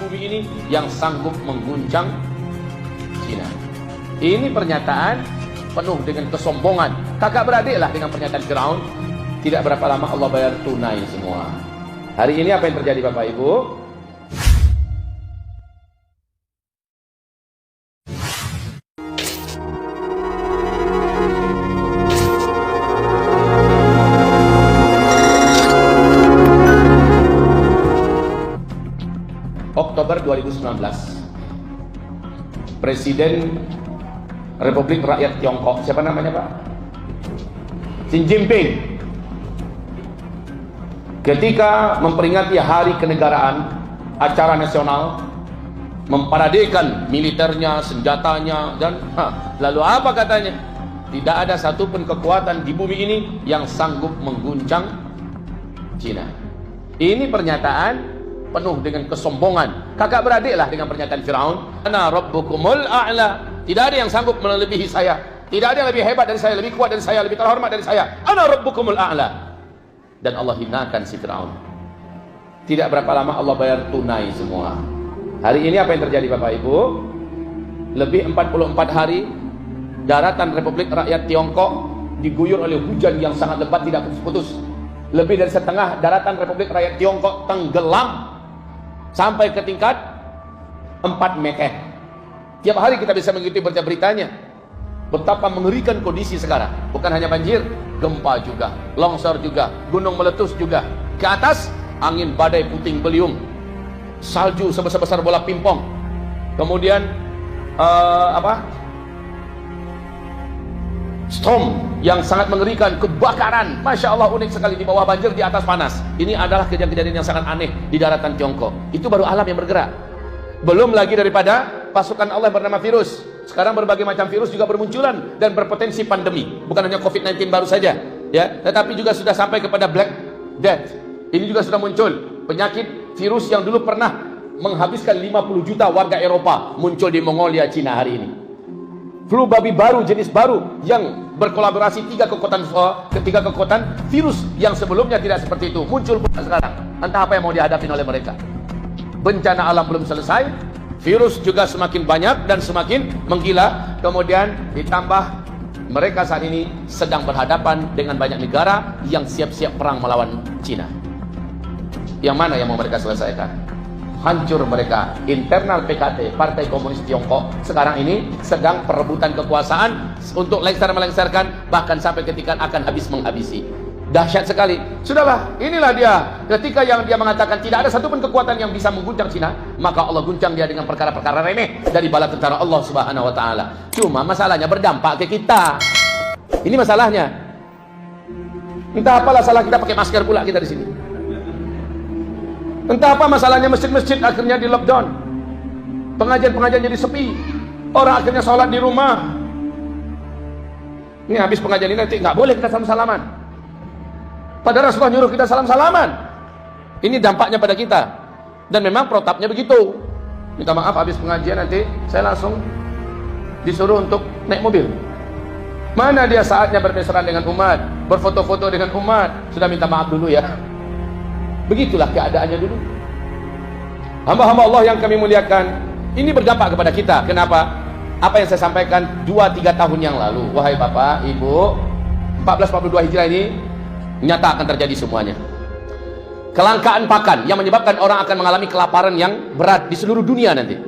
bumi ini yang sanggup mengguncang Cina. Ini pernyataan penuh dengan kesombongan. Kakak beradik lah dengan pernyataan Firaun. Tidak berapa lama Allah bayar tunai semua. Hari ini apa yang terjadi Bapak Ibu? Oktober 2019, Presiden Republik Rakyat Tiongkok, siapa namanya Pak? Xi Jinping, ketika memperingati hari kenegaraan, acara nasional, memparadekan militernya, senjatanya, dan lalu apa katanya? Tidak ada satupun kekuatan di bumi ini yang sanggup mengguncang Cina. Ini pernyataan penuh dengan kesombongan. Kakak beradik lah dengan pernyataan Firaun. Ana rabbukumul a'la. Tidak ada yang sanggup melebihi saya. Tidak ada yang lebih hebat dari saya, lebih kuat dari saya, lebih terhormat dari saya. Ana rabbukumul a'la. Dan Allah hinakan si Firaun. Tidak berapa lama Allah bayar tunai semua. Hari ini apa yang terjadi Bapak Ibu? Lebih 44 hari daratan Republik Rakyat Tiongkok diguyur oleh hujan yang sangat lebat tidak putus-putus. Lebih dari setengah daratan Republik Rakyat Tiongkok tenggelam sampai ke tingkat 4 meter. Tiap hari kita bisa mengikuti berita-beritanya. Betapa mengerikan kondisi sekarang. Bukan hanya banjir, gempa juga, longsor juga, gunung meletus juga. Ke atas, angin badai puting beliung, salju sebesar-besar bola pingpong. Kemudian storm yang sangat mengerikan, kebakaran, Masya Allah, unik sekali, di bawah banjir, di atas panas. Ini adalah kejadian-kejadian yang sangat aneh di daratan Tiongkok. Itu baru alam yang bergerak. Belum lagi daripada pasukan Allah bernama virus. Sekarang berbagai macam virus juga bermunculan dan berpotensi pandemi. Bukan hanya COVID-19 baru saja, ya, tetapi juga sudah sampai kepada Black Death. Ini juga sudah muncul penyakit virus yang dulu pernah menghabiskan 50 juta warga Eropa, muncul di Mongolia, Cina hari ini. Flu babi baru, jenis baru yang berkolaborasi tiga kekuatan virus yang sebelumnya tidak seperti itu muncul pula sekarang. Entah apa yang mau dihadapi oleh mereka. Bencana alam belum selesai, virus juga semakin banyak dan semakin menggila. Kemudian ditambah mereka saat ini sedang berhadapan dengan banyak negara yang siap-siap perang melawan Cina. Yang mana yang mau mereka selesaikan? Hancur mereka. Internal PKT, Partai Komunis Tiongkok, sekarang ini sedang perebutan kekuasaan untuk melengsarkan, bahkan sampai ketika akan habis menghabisi. Dahsyat sekali. Sudahlah, inilah dia. Ketika yang dia mengatakan tidak ada satupun kekuatan yang bisa mengguncang Cina, maka Allah guncang dia dengan perkara-perkara remeh dari bala tentara Allah Subhanahu wa taala. Cuma masalahnya berdampak ke kita. Ini masalahnya. Entah apalah salah kita pakai masker pula kita di sini. Entah apa masalahnya masjid-masjid akhirnya di lockdown, pengajian-pengajian jadi sepi, orang akhirnya sholat di rumah. Ini habis pengajian ini nanti nggak boleh kita salam-salaman, padahal Rasulullah nyuruh kita salam-salaman. Ini dampaknya pada kita, dan memang protapnya begitu. Minta maaf, habis pengajian nanti saya langsung disuruh untuk naik mobil. Mana dia saatnya bermesraan dengan umat, berfoto-foto dengan umat? Sudah minta maaf dulu ya. Begitulah keadaannya dulu. Hamba-hamba Allah yang kami muliakan, ini berdampak kepada kita. Kenapa? Apa yang saya sampaikan 2-3 tahun yang lalu, wahai Bapak, Ibu, 1442 Hijrah ini nyata akan terjadi semuanya. Kelangkaan pakan yang menyebabkan orang akan mengalami kelaparan yang berat di seluruh dunia nanti.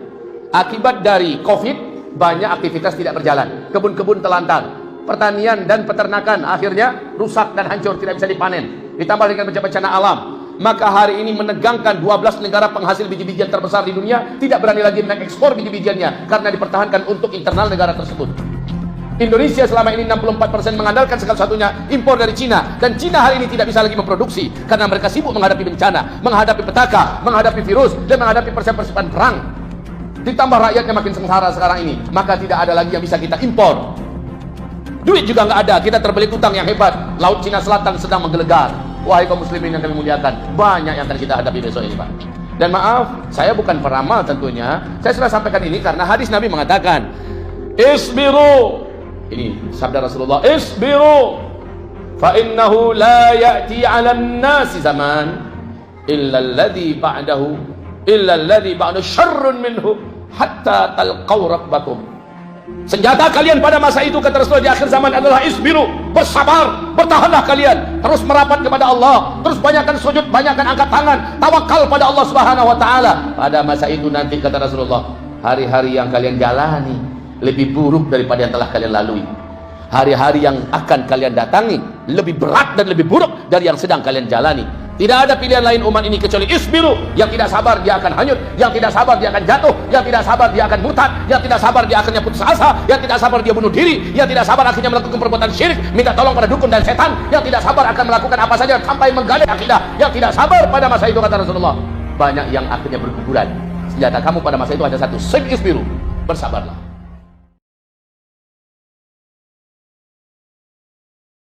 Akibat dari Covid, banyak aktivitas tidak berjalan. Kebun-kebun telantar, pertanian dan peternakan akhirnya rusak dan hancur, tidak bisa dipanen. Ditambah dengan bencana alam. Maka hari ini menegangkan 12 negara penghasil biji-bijian terbesar di dunia tidak berani lagi mengekspor biji-bijiannya karena dipertahankan untuk internal negara tersebut. Indonesia selama ini 64% mengandalkan segala satunya impor dari Cina, dan Cina hari ini tidak bisa lagi memproduksi karena mereka sibuk menghadapi bencana, menghadapi petaka, menghadapi virus, dan menghadapi persiapan perang. Ditambah rakyatnya makin sengsara sekarang ini, maka tidak ada lagi yang bisa kita impor. Duit juga nggak ada, kita terbelit utang yang hebat. Laut Cina Selatan sedang menggelegar. Wahai kaum muslimin yang kami muliakan, banyak yang akan kita hadapi besok ini, Pak. Dan maaf, saya bukan peramal tentunya. Saya sudah sampaikan ini karena hadis Nabi mengatakan, isbiru. Ini sabda Rasulullah, isbiru fa innahu la ya'ti 'alan nasi zaman illa alladhi ba'dahu illa alladhi ba'du syarrun minhu hatta talqaw rabbakum. Senjata kalian pada masa itu, kata Rasulullah, di akhir zaman adalah isbiru, bersabar, bertahanlah kalian, terus merapat kepada Allah, terus banyakkan sujud, banyakkan angkat tangan, tawakal pada Allah Subhanahu wa taala. Pada masa itu nanti, kata Rasulullah, hari-hari yang kalian jalani lebih buruk daripada yang telah kalian lalui. Hari-hari yang akan kalian datangi lebih berat dan lebih buruk dari yang sedang kalian jalani. Tidak ada pilihan lain umat ini kecuali isbiru. Yang tidak sabar dia akan hanyut, yang tidak sabar dia akan jatuh, yang tidak sabar dia akan murtad, yang tidak sabar dia akhirnya putus asa, yang tidak sabar dia bunuh diri, yang tidak sabar akhirnya melakukan perbuatan syirik, minta tolong pada dukun dan setan, yang tidak sabar akan melakukan apa saja sampai menggadai akidah, yang tidak sabar pada masa itu, kata Rasulullah, banyak yang akhirnya berguguran. Senjata kamu pada masa itu hanya satu, isbiru, bersabarlah.